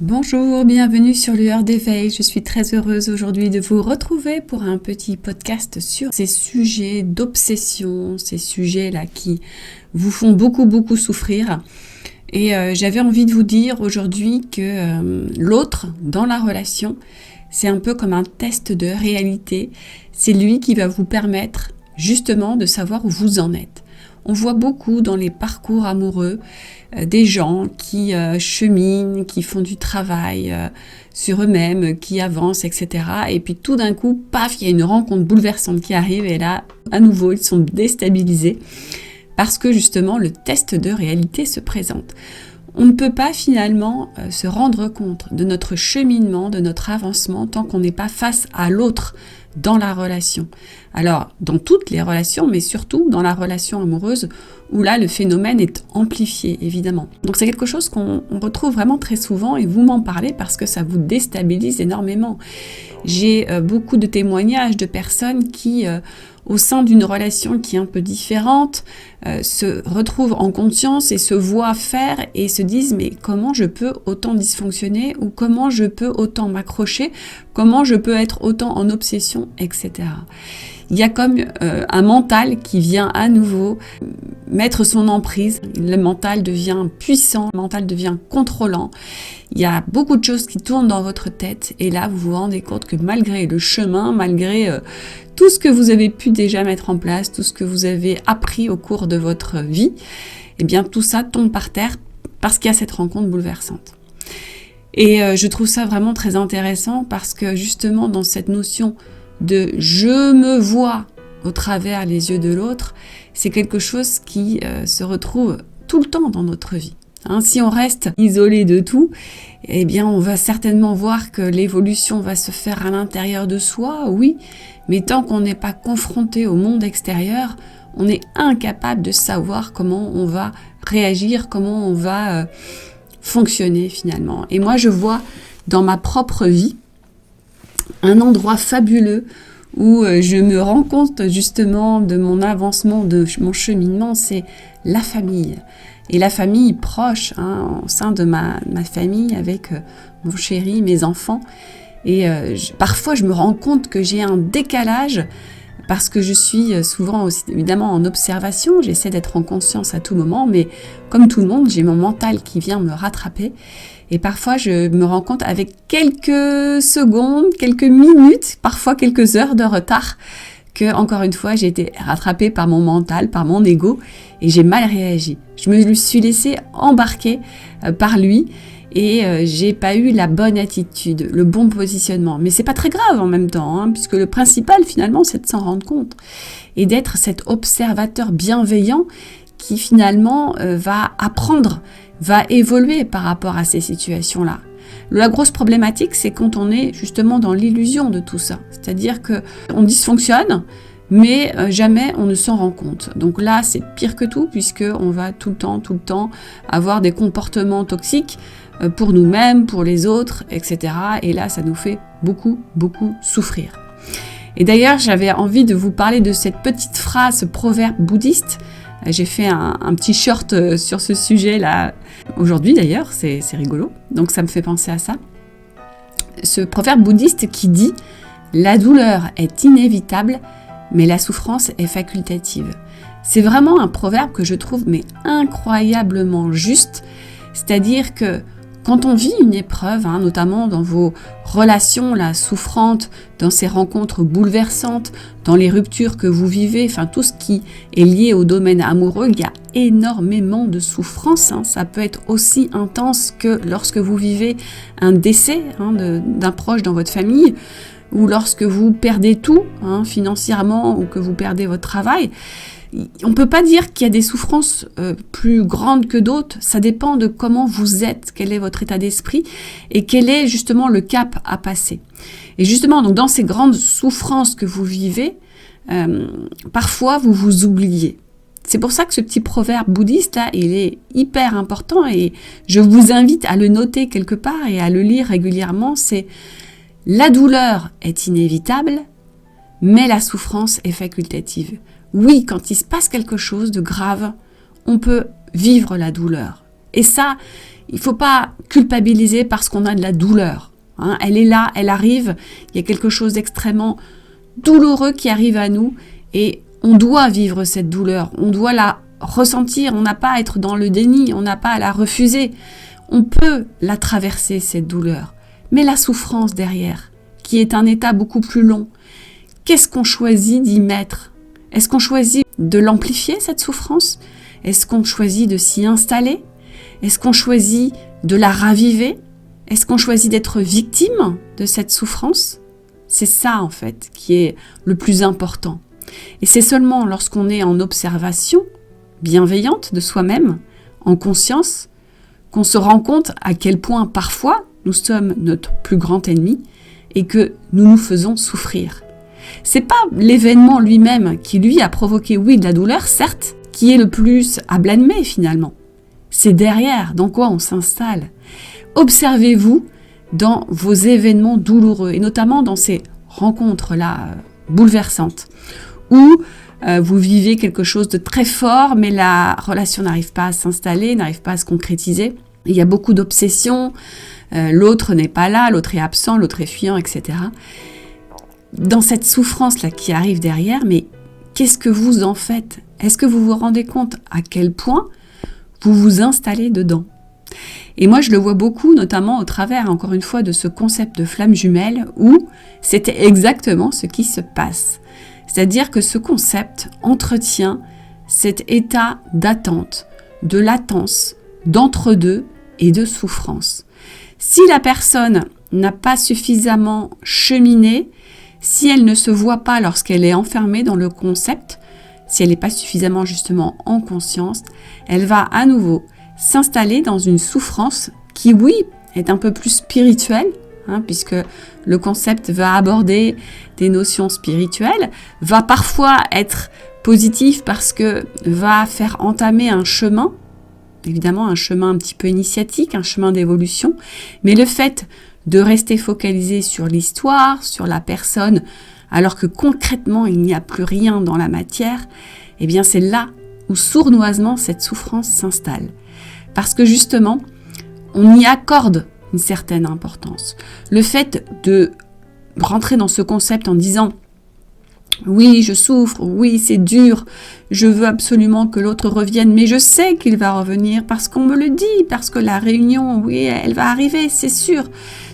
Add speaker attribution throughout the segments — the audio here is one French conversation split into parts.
Speaker 1: Bonjour, bienvenue sur Lueur d'éveil. Je suis très heureuse aujourd'hui de vous retrouver pour un petit podcast sur ces sujets d'obsession, ces sujets-là qui vous font beaucoup souffrir. Et j'avais envie de vous dire aujourd'hui que l'autre dans la relation, c'est un peu comme un test de réalité. C'est lui qui va vous permettre justement de savoir où vous en êtes. On voit beaucoup dans les parcours amoureux des gens qui cheminent, qui font du travail sur eux-mêmes, qui avancent, etc. Et puis tout d'un coup, paf, il y a une rencontre bouleversante qui arrive et là, à nouveau, ils sont déstabilisés parce que justement, le test de réalité se présente. On ne peut pas finalement se rendre compte de notre cheminement, de notre avancement, tant qu'on n'est pas face à l'autre dans la relation. Alors, dans toutes les relations, mais surtout dans la relation amoureuse, où là, le phénomène est amplifié, évidemment. Donc, c'est quelque chose qu'on retrouve vraiment très souvent, et vous m'en parlez parce que ça vous déstabilise énormément. J'ai beaucoup de témoignages de personnes qui, au sein d'une relation qui est un peu différente, se retrouvent en conscience et se voient faire et se disent « mais comment je peux autant dysfonctionner » ou « comment je peux autant m'accrocher » comment je peux être autant en obsession, etc. Il y a comme un mental qui vient à nouveau mettre son emprise. Le mental devient puissant, le mental devient contrôlant. Il y a beaucoup de choses qui tournent dans votre tête et là, vous vous rendez compte que malgré le chemin, malgré tout ce que vous avez pu déjà mettre en place, tout ce que vous avez appris au cours de votre vie, eh bien tout ça tombe par terre parce qu'il y a cette rencontre bouleversante. Et je trouve ça vraiment très intéressant parce que justement dans cette notion de « je me vois » au travers les yeux de l'autre, c'est quelque chose qui se retrouve tout le temps dans notre vie. Si on reste isolé de tout, eh bien on va certainement voir que l'évolution va se faire à l'intérieur de soi, oui, mais tant qu'on n'est pas confronté au monde extérieur, on est incapable de savoir comment on va réagir, comment on va fonctionner finalement. Et moi je vois dans ma propre vie un endroit fabuleux où je me rends compte justement de mon avancement, de mon cheminement, c'est la famille. Et la famille proche, au sein de ma famille, avec mon chéri, mes enfants. Et parfois, je me rends compte que j'ai un décalage parce que je suis souvent aussi, évidemment en observation, j'essaie d'être en conscience à tout moment, mais comme tout le monde, j'ai mon mental qui vient me rattraper. Et parfois, je me rends compte avec quelques secondes, quelques minutes, parfois quelques heures de retard, que, encore une fois, j'ai été rattrapée par mon mental, par mon ego, et j'ai mal réagi. Je me suis laissée embarquer par lui, et j'ai pas eu la bonne attitude, le bon positionnement. Mais c'est pas très grave en même temps, puisque le principal, finalement, c'est de s'en rendre compte. Et d'être cet observateur bienveillant qui, finalement, va apprendre, va évoluer par rapport à ces situations-là. La grosse problématique, c'est quand on est justement dans l'illusion de tout ça. C'est-à-dire qu'on dysfonctionne, mais jamais on ne s'en rend compte. Donc là, c'est pire que tout, puisqu'on va tout le temps avoir des comportements toxiques pour nous-mêmes, pour les autres, etc. Et là, ça nous fait beaucoup souffrir. Et d'ailleurs, j'avais envie de vous parler de cette petite phrase, ce proverbe bouddhiste. J'ai fait un petit short sur ce sujet-là aujourd'hui d'ailleurs, c'est rigolo, donc ça me fait penser à ça. Ce proverbe bouddhiste qui dit « La douleur est inévitable, mais la souffrance est facultative ». C'est vraiment un proverbe que je trouve mais incroyablement juste, c'est-à-dire que quand on vit une épreuve, notamment dans vos relations là, souffrantes, dans ces rencontres bouleversantes, dans les ruptures que vous vivez, enfin tout ce qui est lié au domaine amoureux, il y a énormément de souffrance. Ça peut être aussi intense que lorsque vous vivez un décès d'un proche dans votre famille, ou lorsque vous perdez tout financièrement, ou que vous perdez votre travail. On ne peut pas dire qu'il y a des souffrances plus grandes que d'autres, ça dépend de comment vous êtes, quel est votre état d'esprit et quel est justement le cap à passer. Et justement, donc dans ces grandes souffrances que vous vivez, parfois vous vous oubliez. C'est pour ça que ce petit proverbe bouddhiste là, il est hyper important et je vous invite à le noter quelque part et à le lire régulièrement, c'est « La douleur est inévitable, mais la souffrance est facultative ». Oui, quand il se passe quelque chose de grave, on peut vivre la douleur. Et ça, il ne faut pas culpabiliser parce qu'on a de la douleur. Hein. Elle est là, elle arrive, il y a quelque chose d'extrêmement douloureux qui arrive à nous et on doit vivre cette douleur, on doit la ressentir, on n'a pas à être dans le déni, on n'a pas à la refuser. On peut la traverser, cette douleur. Mais la souffrance derrière, qui est un état beaucoup plus long, qu'est-ce qu'on choisit d'y mettre? Est-ce qu'on choisit de l'amplifier, cette souffrance? Est-ce qu'on choisit de s'y installer? Est-ce qu'on choisit de la raviver? Est-ce qu'on choisit d'être victime de cette souffrance? C'est ça, en fait, qui est le plus important. Et c'est seulement lorsqu'on est en observation bienveillante de soi-même, en conscience, qu'on se rend compte à quel point parfois nous sommes notre plus grand ennemi et que nous nous faisons souffrir. C'est pas l'événement lui-même qui lui a provoqué, oui, de la douleur, certes, qui est le plus à blâmer finalement. C'est derrière, dans quoi on s'installe. Observez-vous dans vos événements douloureux et notamment dans ces rencontres-là bouleversantes où vous vivez quelque chose de très fort, mais la relation n'arrive pas à s'installer, n'arrive pas à se concrétiser. Il y a beaucoup d'obsessions, l'autre n'est pas là, l'autre est absent, l'autre est fuyant, etc. Dans cette souffrance-là qui arrive derrière, mais qu'est-ce que vous en faites? Est-ce que vous vous rendez compte à quel point vous vous installez dedans? Et moi, je le vois beaucoup, notamment au travers, encore une fois, de ce concept de flamme jumelle, où c'était exactement ce qui se passe. C'est-à-dire que ce concept entretient cet état d'attente, de latence, d'entre-deux et de souffrance. Si la personne n'a pas suffisamment cheminé, si elle ne se voit pas lorsqu'elle est enfermée dans le concept, si elle n'est pas suffisamment justement en conscience, elle va à nouveau s'installer dans une souffrance qui, oui, est un peu plus spirituelle, puisque le concept va aborder des notions spirituelles, va parfois être positif parce que va faire entamer un chemin, évidemment un chemin un petit peu initiatique, un chemin d'évolution, mais le fait de rester focalisé sur l'histoire, sur la personne, alors que concrètement il n'y a plus rien dans la matière, eh bien c'est là où sournoisement cette souffrance s'installe. Parce que justement, on y accorde une certaine importance. Le fait de rentrer dans ce concept en disant « Oui, je souffre, oui, c'est dur, je veux absolument que l'autre revienne, mais je sais qu'il va revenir parce qu'on me le dit, parce que la réunion, oui, elle va arriver, c'est sûr.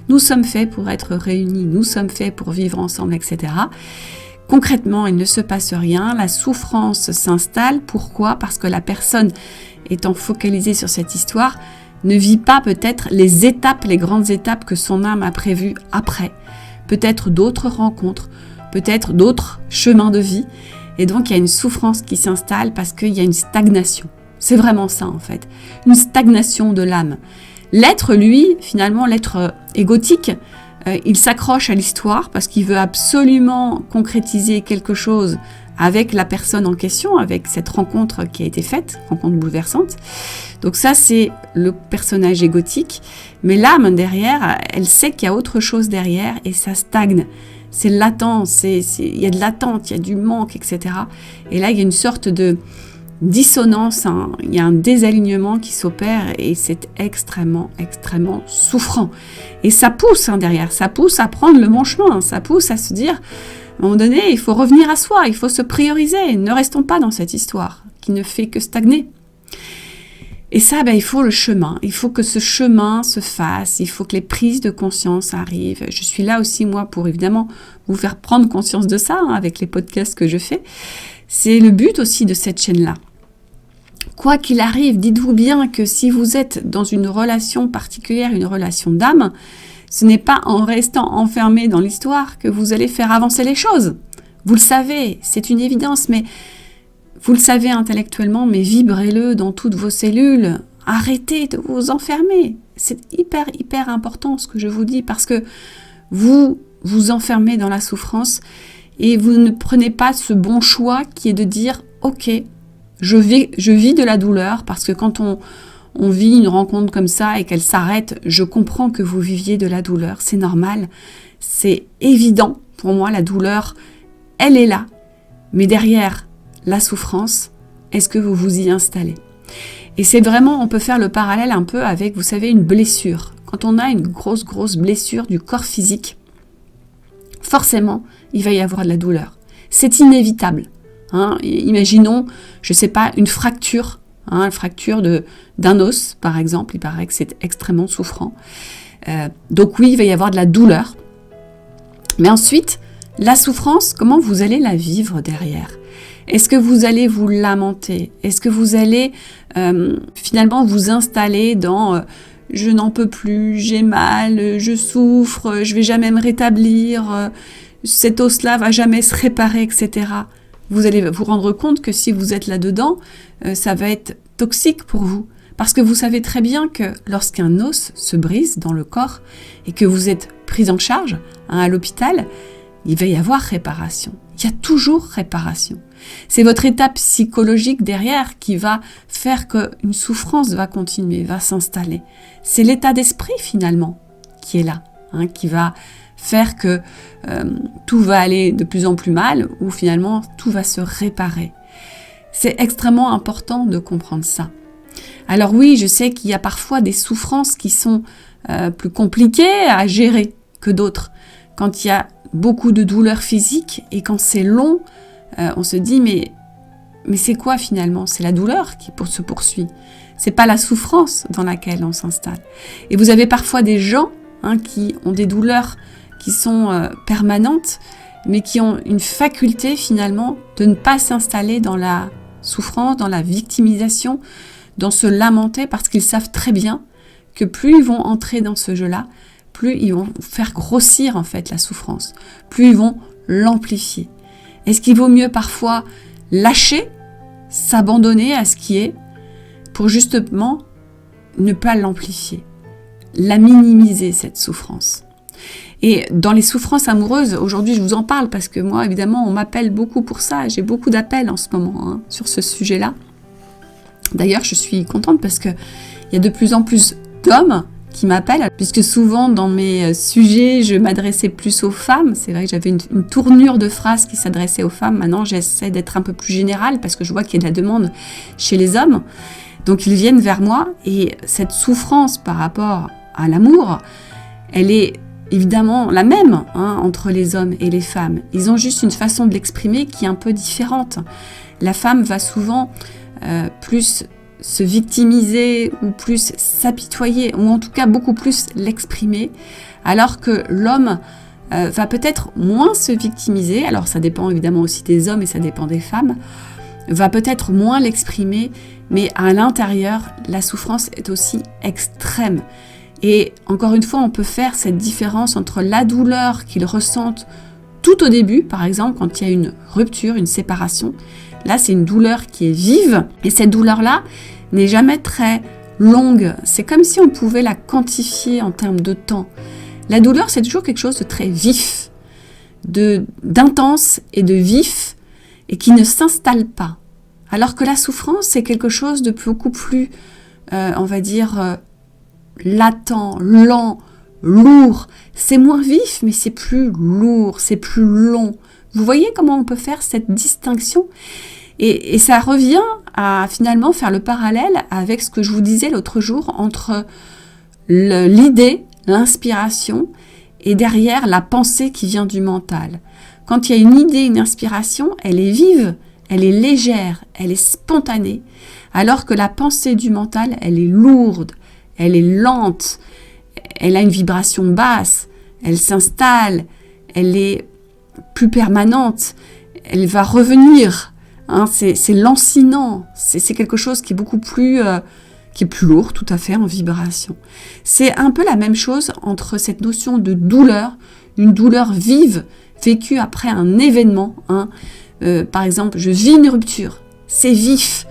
Speaker 1: Nous sommes faits pour être réunis, nous sommes faits pour vivre ensemble, etc. » Concrètement, il ne se passe rien, la souffrance s'installe. Pourquoi? Parce que la personne étant focalisée sur cette histoire, ne vit pas peut-être les étapes, les grandes étapes que son âme a prévues après. Peut-être d'autres rencontres, peut-être d'autres chemins de vie. Et donc, il y a une souffrance qui s'installe parce qu'il y a une stagnation. C'est vraiment ça, en fait. Une stagnation de l'âme. L'être, lui, finalement, l'être égotique, il s'accroche à l'histoire parce qu'il veut absolument concrétiser quelque chose avec la personne en question, avec cette rencontre qui a été faite, rencontre bouleversante. Donc ça, c'est le personnage égotique. Mais l'âme derrière, elle sait qu'il y a autre chose derrière et ça stagne. C'est latent, il y a de l'attente, il y a du manque, etc. Et là, il y a une sorte de dissonance, il y a un désalignement qui s'opère et c'est extrêmement, extrêmement souffrant. Et ça pousse derrière, ça pousse à prendre le bon chemin, ça pousse à se dire... À un moment donné, il faut revenir à soi, il faut se prioriser. Ne restons pas dans cette histoire qui ne fait que stagner. Et ça, il faut le chemin. Il faut que ce chemin se fasse. Il faut que les prises de conscience arrivent. Je suis là aussi, moi, pour évidemment vous faire prendre conscience de ça avec les podcasts que je fais. C'est le but aussi de cette chaîne-là. Quoi qu'il arrive, dites-vous bien que si vous êtes dans une relation particulière, une relation d'âme, ce n'est pas en restant enfermé dans l'histoire que vous allez faire avancer les choses. Vous le savez, c'est une évidence, mais vous le savez intellectuellement, mais vibrez-le dans toutes vos cellules. Arrêtez de vous enfermer. C'est hyper, hyper important ce que je vous dis parce que vous vous enfermez dans la souffrance et vous ne prenez pas ce bon choix qui est de dire « Ok, je vis de la douleur parce que quand on vit une rencontre comme ça et qu'elle s'arrête, je comprends que vous viviez de la douleur, c'est normal, c'est évident. Pour moi, la douleur, elle est là. Mais derrière la souffrance, est-ce que vous vous y installez? Et c'est vraiment, on peut faire le parallèle un peu avec, vous savez, une blessure. Quand on a une grosse blessure du corps physique, forcément, il va y avoir de la douleur. C'est inévitable. Imaginons, je ne sais pas, une fracture, une fracture d'un os, par exemple. Il paraît que c'est extrêmement souffrant. Donc oui, il va y avoir de la douleur. Mais ensuite, la souffrance, comment vous allez la vivre derrière ? Est-ce que vous allez vous lamenter ? Est-ce que vous allez finalement vous installer dans je n'en peux plus, j'ai mal, je souffre, je vais jamais me rétablir, cet os-là va jamais se réparer, etc. Vous allez vous rendre compte que si vous êtes là-dedans, ça va être toxique pour vous. Parce que vous savez très bien que lorsqu'un os se brise dans le corps et que vous êtes pris en charge à l'hôpital, il va y avoir réparation. Il y a toujours réparation. C'est votre état psychologique derrière qui va faire qu'une souffrance va continuer, va s'installer. C'est l'état d'esprit finalement qui est là, qui va faire que tout va aller de plus en plus mal ou finalement tout va se réparer. C'est extrêmement important de comprendre ça. Alors oui, je sais qu'il y a parfois des souffrances qui sont plus compliquées à gérer que d'autres. Quand il y a beaucoup de douleurs physiques et quand c'est long, on se dit mais c'est quoi finalement ? C'est la douleur qui se poursuit. C'est pas la souffrance dans laquelle on s'installe. Et vous avez parfois des gens qui ont des douleurs qui sont permanentes, mais qui ont une faculté finalement de ne pas s'installer dans la souffrance, dans la victimisation, dans se lamenter, parce qu'ils savent très bien que plus ils vont entrer dans ce jeu-là, plus ils vont faire grossir en fait la souffrance, plus ils vont l'amplifier. Est-ce qu'il vaut mieux parfois lâcher, s'abandonner à ce qui est, pour justement ne pas l'amplifier, la minimiser cette souffrance? Et dans les souffrances amoureuses, aujourd'hui je vous en parle parce que moi évidemment on m'appelle beaucoup pour ça, j'ai beaucoup d'appels en ce moment sur ce sujet-là. D'ailleurs je suis contente parce qu'il y a de plus en plus d'hommes qui m'appellent, puisque souvent dans mes sujets je m'adressais plus aux femmes. C'est vrai que j'avais une tournure de phrase qui s'adressait aux femmes, maintenant j'essaie d'être un peu plus générale parce que je vois qu'il y a de la demande chez les hommes. Donc ils viennent vers moi et cette souffrance par rapport à l'amour, elle est évidemment la même entre les hommes et les femmes. Ils ont juste une façon de l'exprimer qui est un peu différente. La femme va souvent plus se victimiser ou plus s'apitoyer, ou en tout cas beaucoup plus l'exprimer, alors que l'homme va peut-être moins se victimiser, alors ça dépend évidemment aussi des hommes et ça dépend des femmes, va peut-être moins l'exprimer, mais à l'intérieur, la souffrance est aussi extrême. Et encore une fois, on peut faire cette différence entre la douleur qu'ils ressentent tout au début, par exemple quand il y a une rupture, une séparation. Là, c'est une douleur qui est vive et cette douleur-là n'est jamais très longue. C'est comme si on pouvait la quantifier en termes de temps. La douleur, c'est toujours quelque chose de très vif, d'intense et de vif et qui ne s'installe pas. Alors que la souffrance, c'est quelque chose de beaucoup plus, on va dire, latent, lent, lourd. C'est moins vif, mais c'est plus lourd, c'est plus long. Vous voyez comment on peut faire cette distinction ? Et ça revient à finalement faire le parallèle avec ce que je vous disais l'autre jour entre l'idée, l'inspiration et derrière la pensée qui vient du mental. Quand il y a une idée, une inspiration, elle est vive, elle est légère, elle est spontanée, alors que la pensée du mental, elle est lourde, elle est lente, elle a une vibration basse, elle s'installe, elle est plus permanente, elle va revenir. C'est lancinant, c'est quelque chose qui est beaucoup plus, qui est plus lourd, tout à fait, en vibration. C'est un peu la même chose entre cette notion de douleur, une douleur vive, vécue après un événement. Par exemple, je vis une rupture, c'est vif.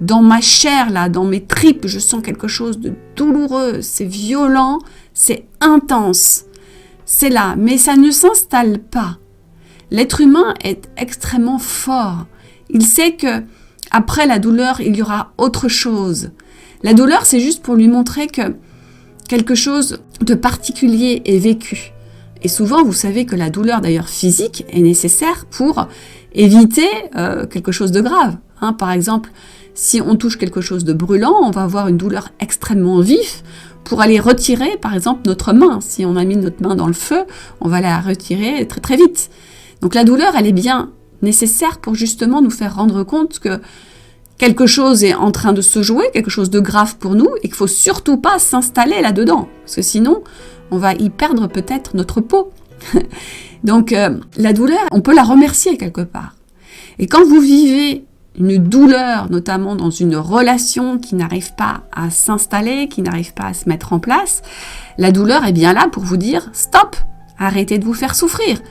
Speaker 1: Dans ma chair, là, dans mes tripes, je sens quelque chose de douloureux, c'est violent, c'est intense. C'est là, mais ça ne s'installe pas. L'être humain est extrêmement fort. Il sait que après la douleur, il y aura autre chose. La douleur, c'est juste pour lui montrer que quelque chose de particulier est vécu. Et souvent, vous savez que la douleur, d'ailleurs physique, est nécessaire pour éviter quelque chose de grave. Par exemple, Si on touche quelque chose de brûlant, on va avoir une douleur extrêmement vive pour aller retirer, par exemple, notre main. Si on a mis notre main dans le feu, on va la retirer très très vite. Donc la douleur, elle est bien nécessaire pour justement nous faire rendre compte que quelque chose est en train de se jouer, quelque chose de grave pour nous, et qu'il ne faut surtout pas s'installer là-dedans. Parce que sinon, on va y perdre peut-être notre peau. Donc la douleur, on peut la remercier quelque part. Et quand vous vivez une douleur, notamment dans une relation qui n'arrive pas à s'installer, qui n'arrive pas à se mettre en place, la douleur est bien là pour vous dire « Stop, arrêtez de vous faire souffrir.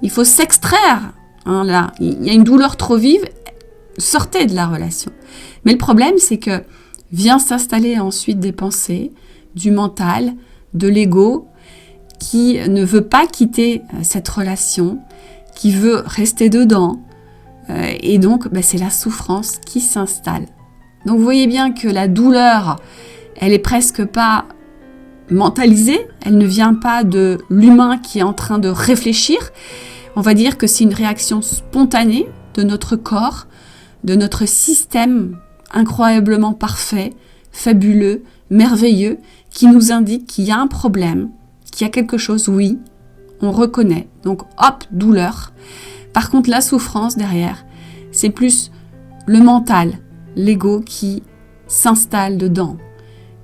Speaker 1: Il faut s'extraire. Là, il y a une douleur trop vive, sortez de la relation. » Mais le problème, c'est que vient s'installer ensuite des pensées, du mental, de l'ego, qui ne veut pas quitter cette relation, qui veut rester dedans. Et donc, c'est la souffrance qui s'installe. Donc, vous voyez bien que la douleur, elle est presque pas mentalisée. Elle ne vient pas de l'humain qui est en train de réfléchir. On va dire que c'est une réaction spontanée de notre corps, de notre système incroyablement parfait, fabuleux, merveilleux, qui nous indique qu'il y a un problème, qu'il y a quelque chose, oui, on reconnaît. Donc, hop, douleur. Par contre, la souffrance derrière, c'est plus le mental, l'ego qui s'installe dedans.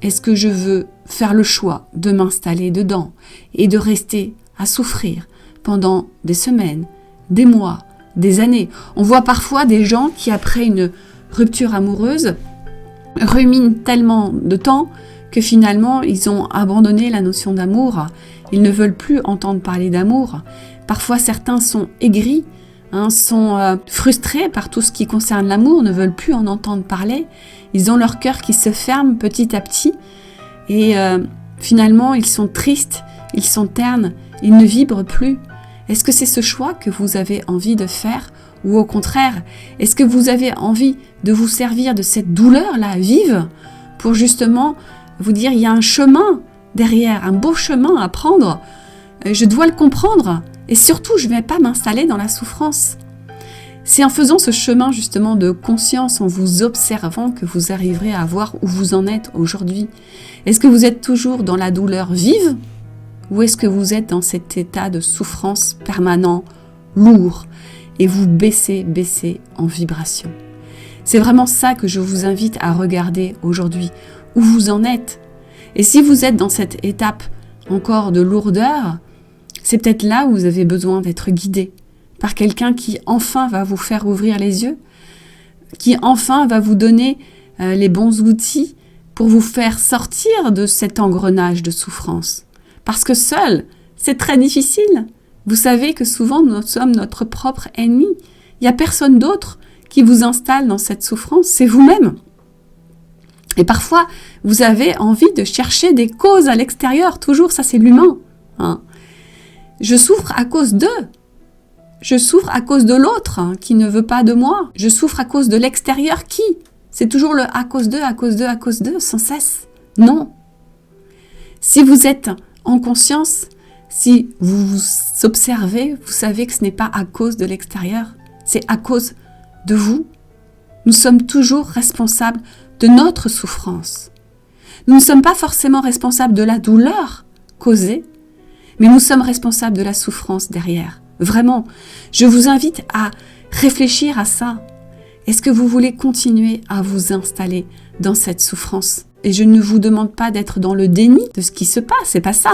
Speaker 1: Est-ce que je veux faire le choix de m'installer dedans et de rester à souffrir pendant des semaines, des mois, des années? On voit parfois des gens qui, après une rupture amoureuse, ruminent tellement de temps que finalement, ils ont abandonné la notion d'amour. Ils ne veulent plus entendre parler d'amour. Parfois, certains sont aigris, sont frustrés par tout ce qui concerne l'amour, ne veulent plus en entendre parler. Ils ont leur cœur qui se ferme petit à petit et finalement, ils sont tristes, ils sont ternes, ils ne vibrent plus. Est-ce que c'est ce choix que vous avez envie de faire ou au contraire, est-ce que vous avez envie de vous servir de cette douleur-là vive pour justement vous dire, il y a un chemin derrière, un beau chemin à prendre, je dois le comprendre et surtout, je ne vais pas m'installer dans la souffrance. C'est en faisant ce chemin justement de conscience, en vous observant, que vous arriverez à voir où vous en êtes aujourd'hui. Est-ce que vous êtes toujours dans la douleur vive ou est-ce que vous êtes dans cet état de souffrance permanent, lourd, et vous baissez en vibration? C'est vraiment ça que je vous invite à regarder aujourd'hui, où vous en êtes. Et si vous êtes dans cette étape encore de lourdeur, c'est peut-être là où vous avez besoin d'être guidé par quelqu'un qui enfin va vous faire ouvrir les yeux, qui enfin va vous donner les bons outils pour vous faire sortir de cet engrenage de souffrance. Parce que seul, c'est très difficile. Vous savez que souvent, nous sommes notre propre ennemi. Il n'y a personne d'autre qui vous installe dans cette souffrance, c'est vous-même. Et parfois, vous avez envie de chercher des causes à l'extérieur. Toujours, ça c'est l'humain. Je souffre à cause d'eux. Je souffre à cause de l'autre qui ne veut pas de moi. Je souffre à cause de l'extérieur qui? C'est toujours le à cause d'eux, à cause d'eux, à cause d'eux, sans cesse. Non. Si vous êtes en conscience, si vous vous observez, vous savez que ce n'est pas à cause de l'extérieur, c'est à cause de vous. Nous sommes toujours responsables de notre souffrance. Nous ne sommes pas forcément responsables de la douleur causée, mais nous sommes responsables de la souffrance derrière. Vraiment, je vous invite à réfléchir à ça. Est-ce que vous voulez continuer à vous installer dans cette souffrance? Et je ne vous demande pas d'être dans le déni de ce qui se passe, c'est pas ça.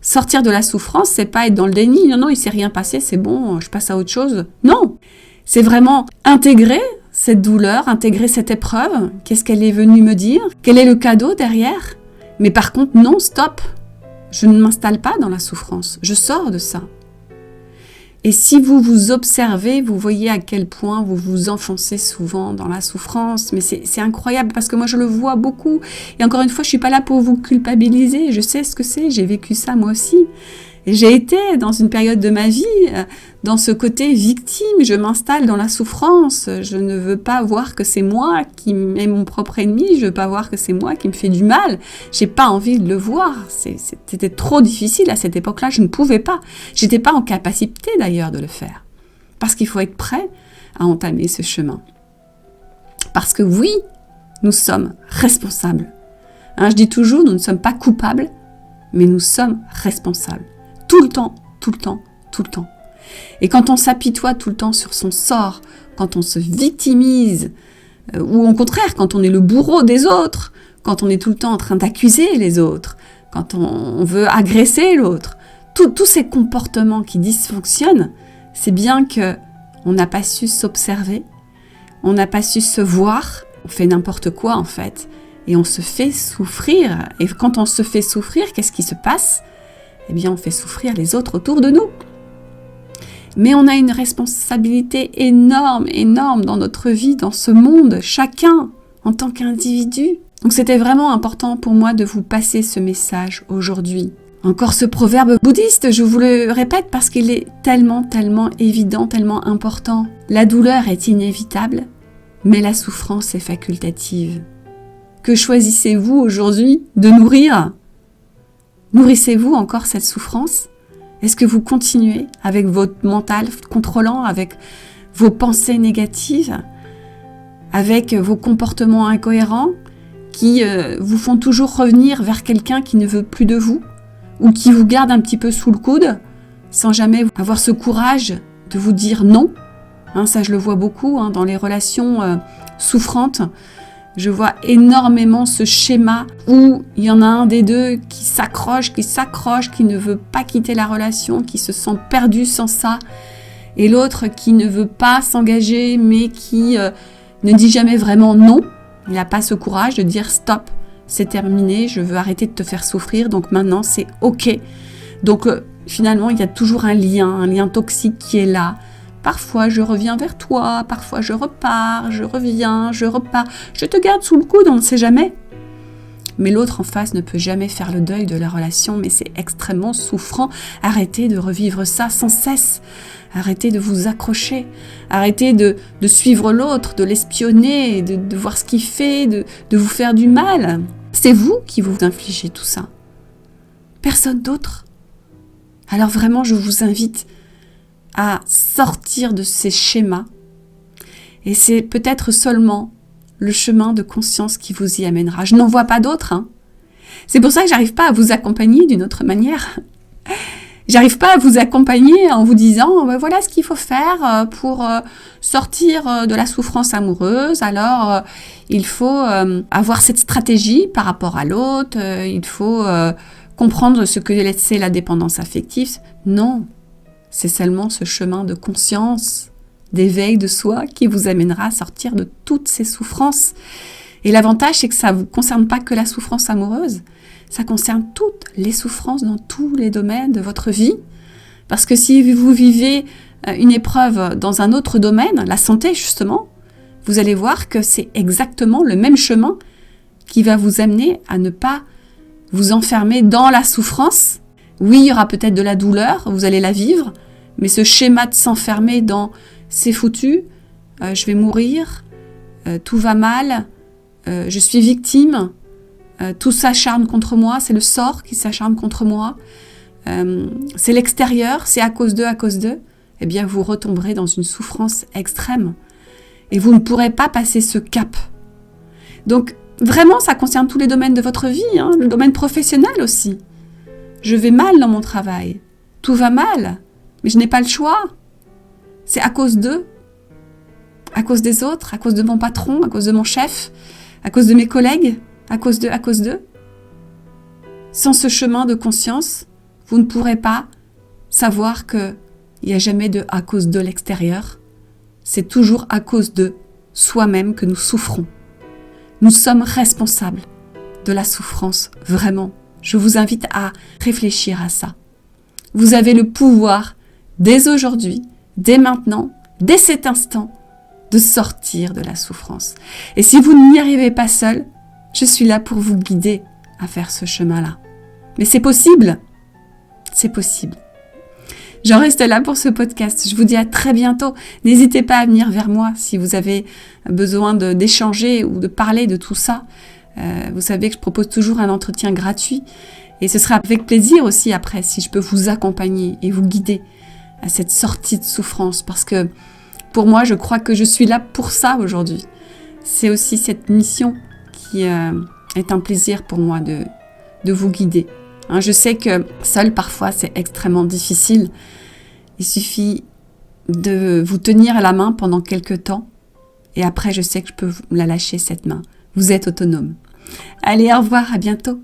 Speaker 1: Sortir de la souffrance, c'est pas être dans le déni. Non, il s'est rien passé, c'est bon, je passe à autre chose. Non, c'est vraiment intégrer cette douleur, intégrer cette épreuve. Qu'est-ce qu'elle est venue me dire? Quel est le cadeau derrière? Mais par contre, non, stop. Je ne m'installe pas dans la souffrance. Je sors de ça. Et si vous vous observez, vous voyez à quel point vous vous enfoncez souvent dans la souffrance. Mais c'est incroyable parce que moi, je le vois beaucoup. Et encore une fois, je suis pas là pour vous culpabiliser. Je sais ce que c'est. J'ai vécu ça moi aussi. Et j'ai été dans une période de ma vie, dans ce côté victime. Je m'installe dans la souffrance. Je ne veux pas voir que c'est moi qui est mon propre ennemi. Je veux pas voir que c'est moi qui me fait du mal. J'ai pas envie de le voir. C'était trop difficile à cette époque-là. Je ne pouvais pas. J'étais pas en capacité d'ailleurs de le faire. Parce qu'il faut être prêt à entamer ce chemin. Parce que oui, nous sommes responsables. Je dis toujours, nous ne sommes pas coupables, mais nous sommes responsables. Tout le temps, tout le temps, tout le temps. Et quand on s'apitoie tout le temps sur son sort, quand on se victimise, ou au contraire, quand on est le bourreau des autres, quand on est tout le temps en train d'accuser les autres, quand on veut agresser l'autre, tous ces comportements qui dysfonctionnent, c'est bien que on n'a pas su s'observer, on n'a pas su se voir, on fait n'importe quoi en fait, et on se fait souffrir. Et quand on se fait souffrir, qu'est-ce qui se passe ? Eh bien, on fait souffrir les autres autour de nous. Mais on a une responsabilité énorme, énorme dans notre vie, dans ce monde, chacun en tant qu'individu. Donc c'était vraiment important pour moi de vous passer ce message aujourd'hui. Encore ce proverbe bouddhiste, je vous le répète parce qu'il est tellement, tellement évident, tellement important. La douleur est inévitable, mais la souffrance est facultative. Que choisissez-vous aujourd'hui de nourrir ? Nourrissez-vous encore cette souffrance ? Est-ce que vous continuez avec votre mental contrôlant, avec vos pensées négatives, avec vos comportements incohérents qui vous font toujours revenir vers quelqu'un qui ne veut plus de vous ou qui vous garde un petit peu sous le coude sans jamais avoir ce courage de vous dire non ? Ça, je le vois beaucoup dans les relations souffrantes. Je vois énormément ce schéma où il y en a un des deux qui s'accroche, qui ne veut pas quitter la relation, qui se sent perdu sans ça, et l'autre qui ne veut pas s'engager, mais qui ne dit jamais vraiment non. Il n'a pas ce courage de dire stop, c'est terminé, je veux arrêter de te faire souffrir, donc maintenant c'est ok. Donc finalement, il y a toujours un lien toxique qui est là. Parfois, je reviens vers toi, parfois je repars, je reviens, je repars. Je te garde sous le coude, on ne sait jamais. Mais l'autre en face ne peut jamais faire le deuil de la relation, mais c'est extrêmement souffrant. Arrêtez de revivre ça sans cesse. Arrêtez de vous accrocher. Arrêtez de suivre l'autre, de l'espionner, de voir ce qu'il fait, de vous faire du mal. C'est vous qui vous infligez tout ça. Personne d'autre. Alors vraiment, je vous invite à sortir de ces schémas. Et c'est peut-être seulement le chemin de conscience qui vous y amènera. Je n'en vois pas d'autre. C'est pour ça que j'arrive pas à vous accompagner d'une autre manière. J'arrive pas à vous accompagner en vous disant voilà ce qu'il faut faire pour sortir de la souffrance amoureuse. Alors il faut avoir cette stratégie par rapport à l'autre. Il faut comprendre ce que c'est la dépendance affective. Non. C'est seulement ce chemin de conscience, d'éveil de soi qui vous amènera à sortir de toutes ces souffrances. Et l'avantage, c'est que ça ne vous concerne pas que la souffrance amoureuse, ça concerne toutes les souffrances dans tous les domaines de votre vie. Parce que si vous vivez une épreuve dans un autre domaine, la santé justement, vous allez voir que c'est exactement le même chemin qui va vous amener à ne pas vous enfermer dans la souffrance. Oui, il y aura peut-être de la douleur, vous allez la vivre, mais ce schéma de s'enfermer dans « c'est foutu, je vais mourir, tout va mal, je suis victime, tout s'acharne contre moi, c'est le sort qui s'acharne contre moi, c'est l'extérieur, c'est à cause d'eux, eh bien vous retomberez dans une souffrance extrême et vous ne pourrez pas passer ce cap. Donc vraiment, ça concerne tous les domaines de votre vie, le domaine professionnel aussi. Je vais mal dans mon travail, tout va mal, mais je n'ai pas le choix. C'est à cause d'eux, à cause des autres, à cause de mon patron, à cause de mon chef, à cause de mes collègues, à cause d'eux. Sans ce chemin de conscience, vous ne pourrez pas savoir qu'il n'y a jamais de à cause de l'extérieur. C'est toujours à cause de soi-même que nous souffrons. Nous sommes responsables de la souffrance, vraiment. Je vous invite à réfléchir à ça. Vous avez le pouvoir, dès aujourd'hui, dès maintenant, dès cet instant, de sortir de la souffrance. Et si vous n'y arrivez pas seul, je suis là pour vous guider à faire ce chemin-là. Mais c'est possible. C'est possible. J'en reste là pour ce podcast. Je vous dis à très bientôt. N'hésitez pas à venir vers moi si vous avez besoin d'échanger ou de parler de tout ça. Vous savez que je propose toujours un entretien gratuit et ce sera avec plaisir aussi après si je peux vous accompagner et vous guider à cette sortie de souffrance parce que pour moi je crois que je suis là pour ça aujourd'hui. c'est aussi cette mission qui est un plaisir pour moi de vous guider. Hein, je sais que seul, parfois, c'est extrêmement difficile. Il suffit de vous tenir à la main pendant quelques temps. Et après, je sais que je peux la lâcher, cette main. Vous êtes autonome. Allez, au revoir, à bientôt.